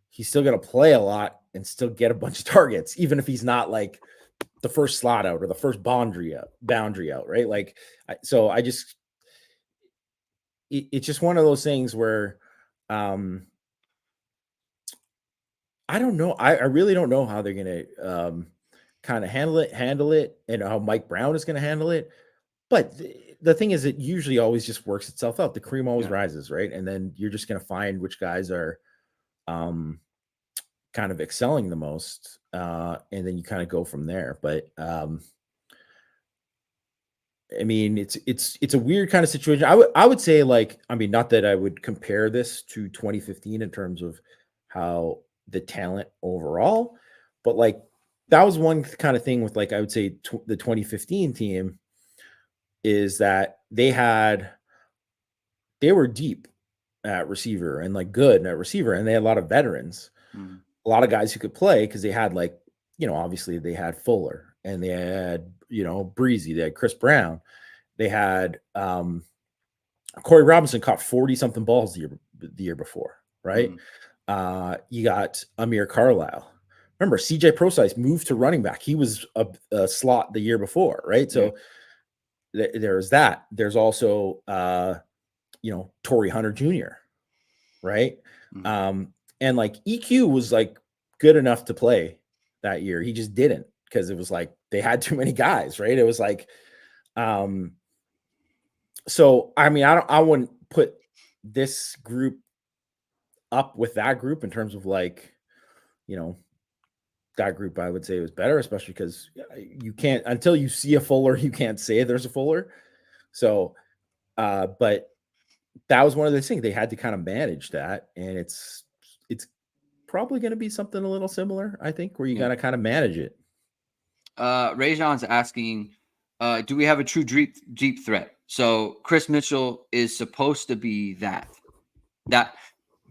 S2: he's still going to play a lot and still get a bunch of targets, even if he's not like the first slot out or the first boundary out, right? Like, so I just it's just one of those things where um I don't know. I really don't know how they're gonna kind of handle it, and how Mike Brown is gonna handle it. But the thing is, it usually always just works itself out. The cream always
S1: Yeah.
S2: rises, right? And then you're just gonna find which guys are um kind of excelling the most, and then you kind of go from there. But I mean, it's a weird kind of situation. I would say like I mean, not that I would compare this to 2015 in terms of how the talent overall, but like that was one kind of thing with like I would say the 2015 team is that they were deep at receiver and like good at receiver, and they had a lot of veterans,
S1: Mm.
S2: a lot of guys who could play because they had like obviously they had Fuller and they had Breezy, they had Chris Brown. They had Corey Robinson caught 40 something balls the year before, right?
S1: Mm.
S2: You got Amir Carlisle. Remember, CJ Procise moved to running back. He was a slot the year before, right?
S1: Yeah.
S2: So there's that. There's also Torrey Hunter Jr., right?
S1: Mm.
S2: And like EQ was like good enough to play that year. He just didn't because it was like they had too many guys, right? It was like so I mean, I wouldn't put this group up with that group in terms of like, you know, that group I would say was better, especially because you can't until you see a Fuller, you can't say there's a Fuller. So but that was one of those things they had to kind of manage that. And it's probably going to be something a little similar, I think, where you got
S1: Yeah.
S2: to kind of manage it.
S1: Rajon's asking, do we have a true deep threat? So Chris Mitchell is supposed to be that.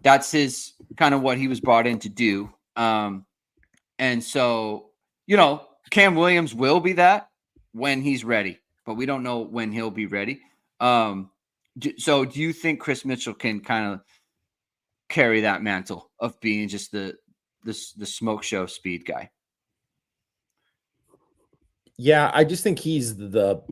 S1: That's his kind of what he was brought in to do. And so, Cam Williams will be that when he's ready, but we don't know when he'll be ready. So do you think Chris Mitchell can kind of carry that mantle of being just the smoke show speed guy?
S2: Yeah, I just think he's the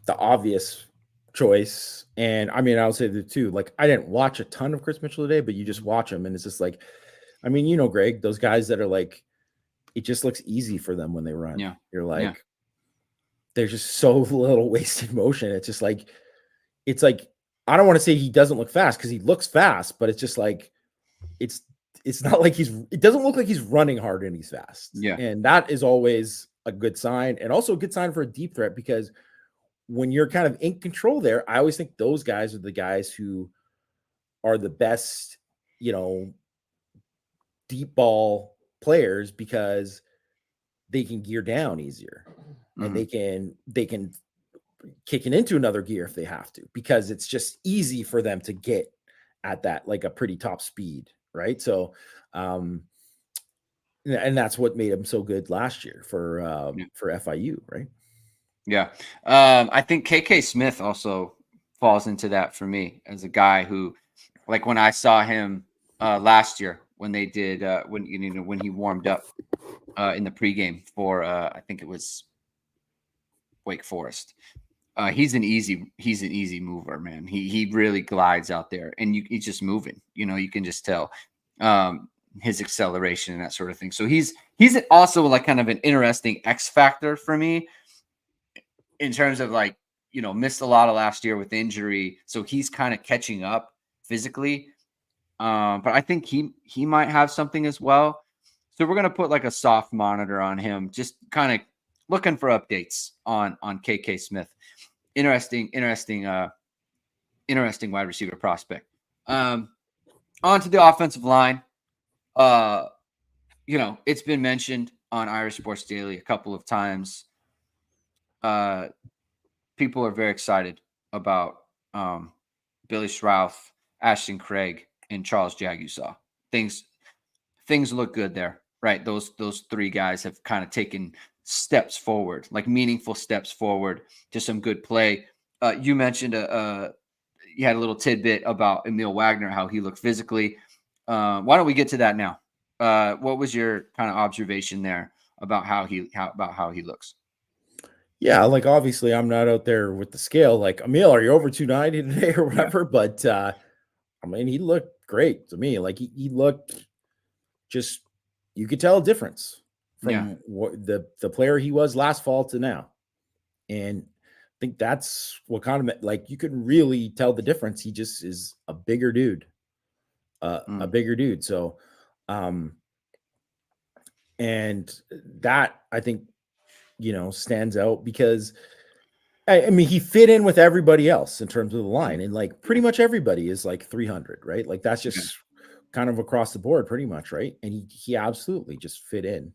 S2: obvious choice. And I mean, I'll say the two. Like, I didn't watch a ton of Chris Mitchell today, but you just watch him, and it's just like, I mean, Greg, those guys that are like, it just looks easy for them when they run.
S1: Yeah.
S2: You're
S1: Yeah.
S2: like, there's just so little wasted motion. It's just like, it's like, I don't want to say he doesn't look fast because he looks fast, but it's just like, it's not like it doesn't look like he's running hard and he's fast.
S1: Yeah.
S2: And that is always a good sign, and also a good sign for a deep threat, because when you're kind of in control there, I always think those guys are the guys who are the best, deep ball players, because they can gear down easier and
S1: Mhm.
S2: they can kicking into another gear if they have to, because it's just easy for them to get at that like a pretty top speed, right? So, and that's what made him so good last year for FIU, right?
S1: Yeah. I think KK Smith also falls into that for me as a guy who, like when I saw him last year when they did when when he warmed up in the pregame for I think it was Wake Forest. He's an easy mover, man. He really glides out there, and he's just moving. You can just tell his acceleration and that sort of thing. So he's also like kind of an interesting X factor for me in terms of like missed a lot of last year with injury, so he's kind of catching up physically. But I think he might have something as well. So we're gonna put like a soft monitor on him, just kind of looking for updates on KK Smith. Interesting wide receiver prospect. On to the offensive line. Uh, it's been mentioned on Irish Sports Daily a couple of times. People are very excited about Billy Schrauth, Ashton Craig, and Charles Jagusaw. Things look good there, right? Those three guys have kind of taken steps forward, like meaningful steps forward to some good play. You mentioned you had a little tidbit about Emil Wagner, how he looked physically. Why don't we get to that now? What was your kind of observation there about how he looks?
S2: Yeah, like obviously I'm not out there with the scale. Like, Emil, are you over 290 today or
S1: Yeah,
S2: whatever? But I mean, he looked great to me. Like he looked just, you could tell a difference
S1: yeah,
S2: from what the player he was last fall to now. And I think that's what kind of, like, you can really tell the difference. He just is a bigger dude. A
S1: mm,
S2: bigger dude. So um and that I think stands out because I mean, he fit in with everybody else in terms of the line, and like pretty
S1: yeah,
S2: much everybody is like 300, right? Like that's
S1: yeah,
S2: just kind of across the board, pretty much, right? And he absolutely just fit in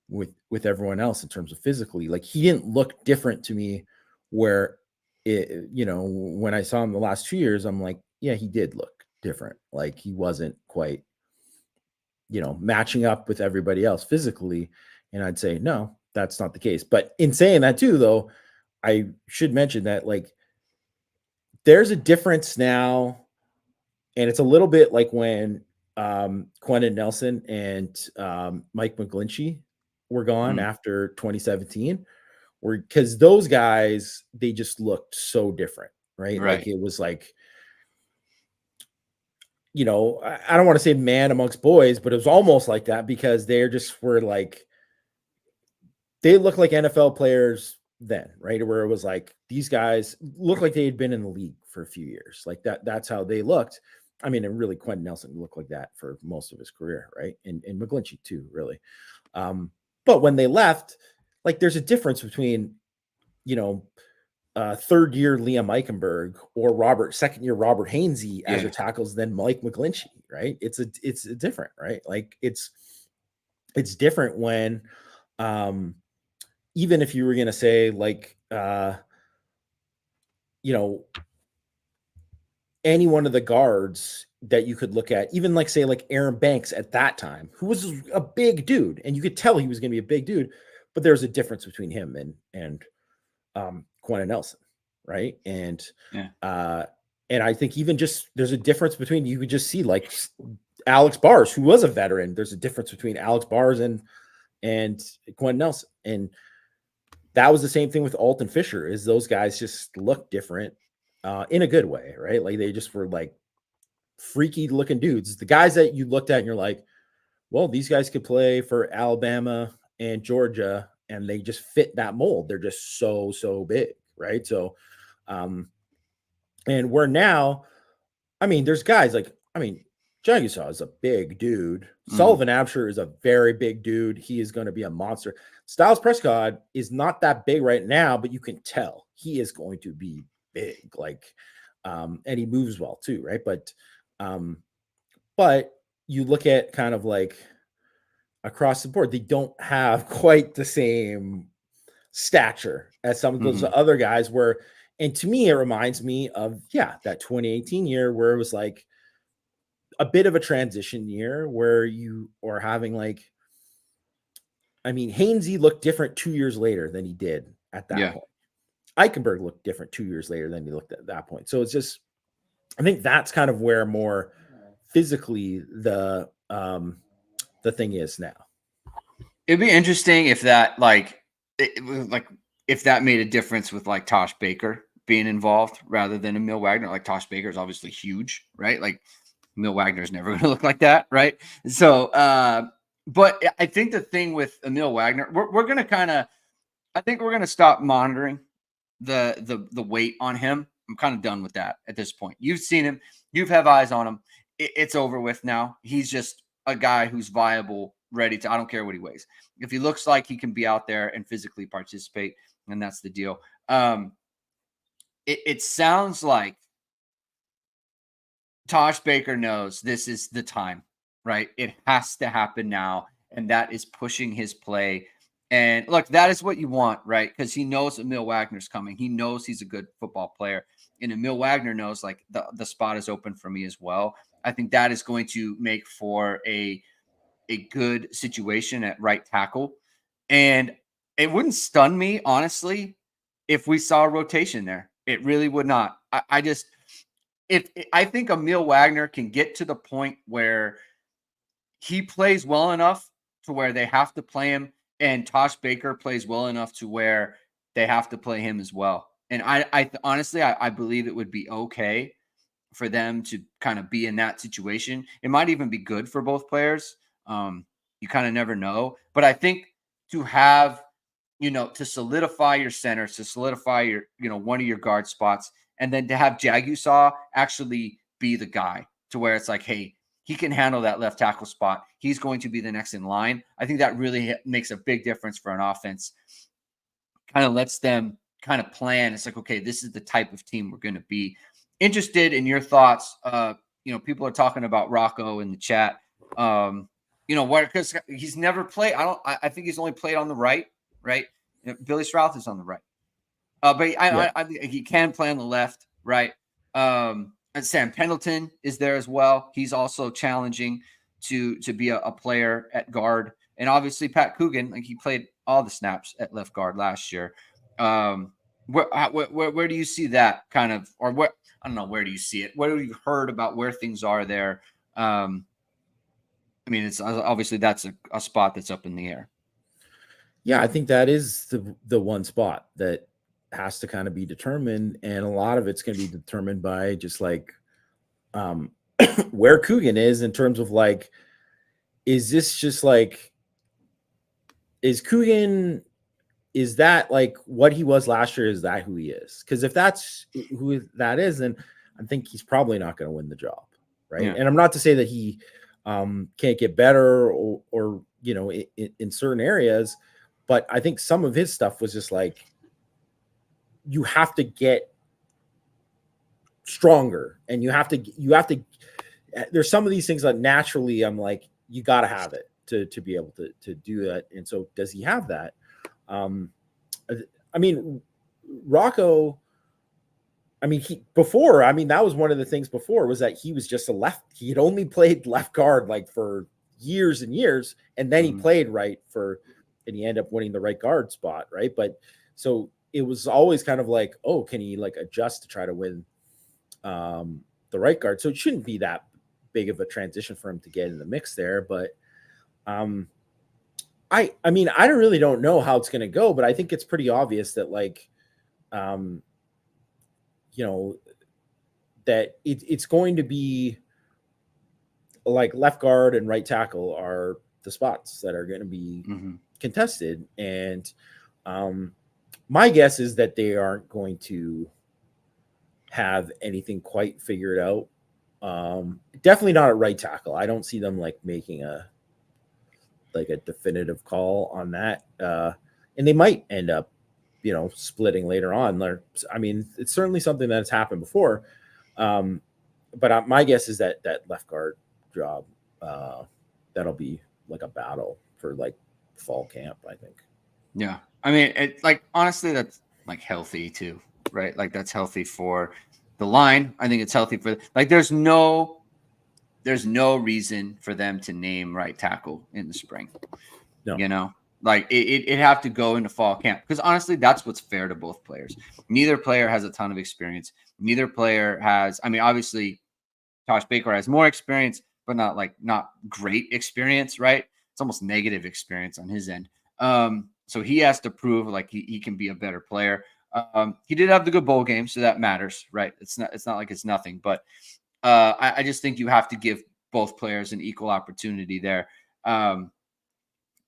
S2: with everyone else in terms of physically. Like he didn't look different to me, where when I saw him the last 2 years, I'm like, yeah, he did look different. Like he wasn't quite matching up with everybody else physically, and I'd say no, that's not the case. But in saying that too, though, I should mention that like there's a difference now, and it's a little bit like when Quentin Nelson and Mike McGlinchey were gone
S1: mm,
S2: after 2017, where because those guys, they just looked so different, right? Like
S1: right.
S2: it was like, I don't want to say man amongst boys, but it was almost like that because they're just were like, they look like NFL players then, right? Where it was like these guys look like they had been in the league for a few years. Like that's how they looked. I mean, and really Quentin Nelson looked like that for most of his career, right? And McGlinchey too, really. But when they left, like there's a difference between, you know, third year Liam Eichenberg or second year Robert Hainsey as
S1: Yeah,
S2: your tackles than Mike McGlinchey, right? It's a different, right? Like it's different when um even if you were going to say like you know any one of the guards that you could look at, even like say like Aaron Banks at that time, who was a big dude, and you could tell he was going to be a big dude, but there's a difference between him and Quentin Nelson, right?
S1: yeah,
S2: Uh and I think even just there's a difference between, you could just see like Alex Bars, who was a veteran. There's a difference between Alex Bars and Quentin Nelson, and that was the same thing with Alton Fisher. Is those guys just look different in a good way, right? Like they just were like freaky looking dudes. The guys that you looked at and you're like, well, these guys could play for Alabama and Georgia, and they just fit that mold. They're just so big, right? So, um, and we're now, I mean, there's guys like, I mean, Jagusaw is a big dude.
S1: mm,
S2: Sullivan Absher is a very big dude. He is going to be a monster. Styles Prescott is not that big right now, but you can tell he is going to be big. Like, and he moves well too, right? Um, but you look at kind of like across the board, they don't have quite the same stature as some of those other guys were. And to me, it reminds me of, that 2018 year where it was like a bit of a transition year where you are having like, I mean, Hainsey looked different 2 years later than he did at that point. Eichenberg looked different 2 years later than he looked at that point. So it's just, I think that's kind of where more physically the thing is now.
S1: It'd be interesting if that if that made a difference with like Tosh Baker being involved rather than Emil Wagner. Like Tosh Baker is obviously huge, right? Like Emil Wagner is never going to look like that, right? So, but I think the thing with Emil Wagner, we're going to I think we're going to stop monitoring the weight on him. I'm kind of done with that at this point. You've seen him, you've have eyes on him. It's over with now. He's just a guy who's viable, ready to. I don't care what he weighs. If he looks like he can be out there and physically participate, then that's the deal. It sounds like Tosh Baker knows this is the time, right? It has to happen now, and that is pushing his play. And look, that is what you want, right? Because he knows Emil Wagner's coming. He knows he's a good football player. And Emil Wagner knows like the spot is open for me as well. I think that is going to make for a good situation at right tackle. And it wouldn't stun me, honestly, if we saw a rotation there. It really would not. I think Emil Wagner can get to the point where he plays well enough to where they have to play him, and Tosh Baker plays well enough to where they have to play him as well. And I honestly, I believe it would be okay for them to kind of be in that situation. It might even be good for both players. You kind of never know. But I think to have, to solidify your centers, to solidify your, one of your guard spots, and then to have Jagusaw actually be the guy to where it's like, hey, he can handle that left tackle spot. He's going to be the next in line. I think that really makes a big difference for an offense. Kind of lets them kind of plan. It's like, okay, this is the type of team we're going to be. Interested in your thoughts. People are talking about Rocco in the chat. Because he's never played. I think he's only played on the right. Billy Strouth is on the right. But I think he can play on the left, right? And Sam Pendleton is there as well. He's also challenging to be a player at guard. And obviously Pat Coogan, like he played all the snaps at left guard last year. Where do you see that kind of, or what? I don't know. Where do you see it? What have you heard about where things are there? It's obviously that's a spot that's up in the air.
S2: Yeah, I think that is the one spot that has to kind of be determined, and a lot of it's going to be determined by just like where Coogan is in terms of like, is this just like, is Coogan, is that like what he was last year? Is that who he is? Because if that's who that is, then I think he's probably not going to win the job, right? Yeah. And I'm not to say that he can't get better or in certain areas, but I think some of his stuff was just like, you have to get stronger, and you have to. There's some of these things that naturally I'm like, you got to have it to be able to do that. And so, does he have that? Rocco. That was one of the things before, was that he was just he had only played left guard like for years and years, and then he played right and he ended up winning the right guard spot, right? But so it was always kind of like, oh, can he like adjust to try to win the right guard? So it shouldn't be that big of a transition for him to get in the mix there. But I really don't know how it's going to go, but I think it's pretty obvious that like, that it's going to be like left guard and right tackle are the spots that are going to be contested. And my guess is that they aren't going to have anything quite figured out. Definitely not at right tackle. I don't see them like making a definitive call on that. And they might end up, splitting later on. It's certainly something that's happened before. But my guess is that left guard job, that'll be like a battle for like fall camp, I think.
S1: Yeah. I mean, it, like, honestly, that's like healthy too, right? Like, that's healthy for the line. I think it's healthy for, like, there's no reason for them to name right tackle in the spring.
S2: No.
S1: You know, like it have to go into fall camp, because honestly, that's what's fair to both players. Neither player has a ton of experience. Neither player has, I mean, obviously Josh Baker has more experience, but not great experience, right? It's almost negative experience on his end. So he has to prove like he can be a better player. He did have the good bowl game, so that matters, right? It's not like it's nothing, but I just think you have to give both players an equal opportunity there.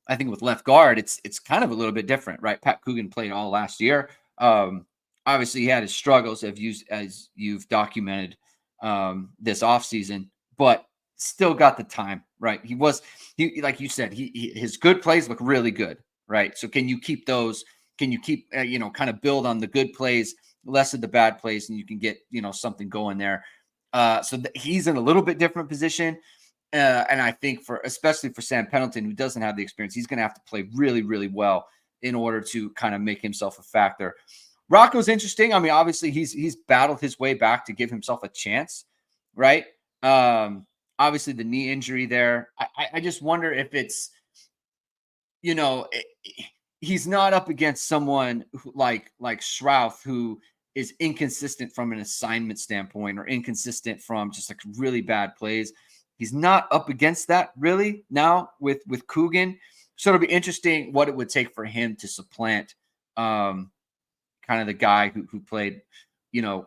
S1: I think with left guard, it's kind of a little bit different, right? Pat Coogan played all last year. Obviously, he had his struggles, as you've documented this offseason, but still got the time, right? He like you said, his good plays look really good, right? So can you keep those? Can you keep kind of build on the good plays, less of the bad plays, and you can get something going there. He's in a little bit different position. And I think especially for Sam Pendleton, who doesn't have the experience, he's going to have to play really, really well in order to kind of make himself a factor. Rocco's interesting. I mean, obviously he's battled his way back to give himself a chance, right? Obviously the knee injury there. I just wonder if it's, he's not up against someone like Shrouth, who is inconsistent from an assignment standpoint, or inconsistent from just like really bad plays. He's not up against that really now with Coogan. So it'll be interesting what it would take for him to supplant kind of the guy who played, the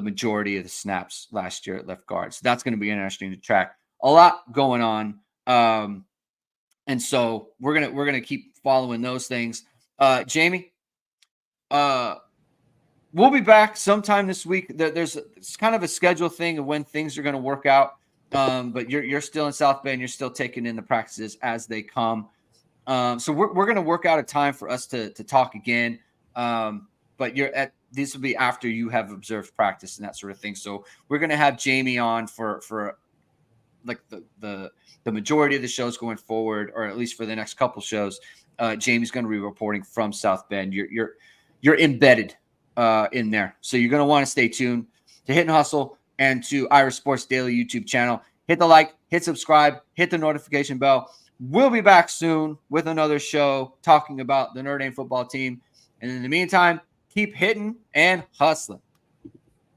S1: majority of the snaps last year at left guard. So that's going to be interesting to track. A lot going on. And so we're gonna keep following those things. Jamie, we'll be back sometime this week. It's kind of a schedule thing of when things are going to work out. But you're still in South Bend. You're still taking in the practices as they come. So we're going to work out a time for us to talk again. But this will be after you have observed practice and that sort of thing. So we're going to have Jamie on for like the majority of the shows going forward, or at least for the next couple shows. Jamie's going to be reporting from South Bend. You're embedded in there, so you're going to want to stay tuned to Hit and Hustle and to Irish Sports Daily YouTube channel. Hit the like, hit subscribe, hit the notification bell. We'll be back soon with another show talking about the Notre Dame football team. And in the meantime, keep hitting and hustling.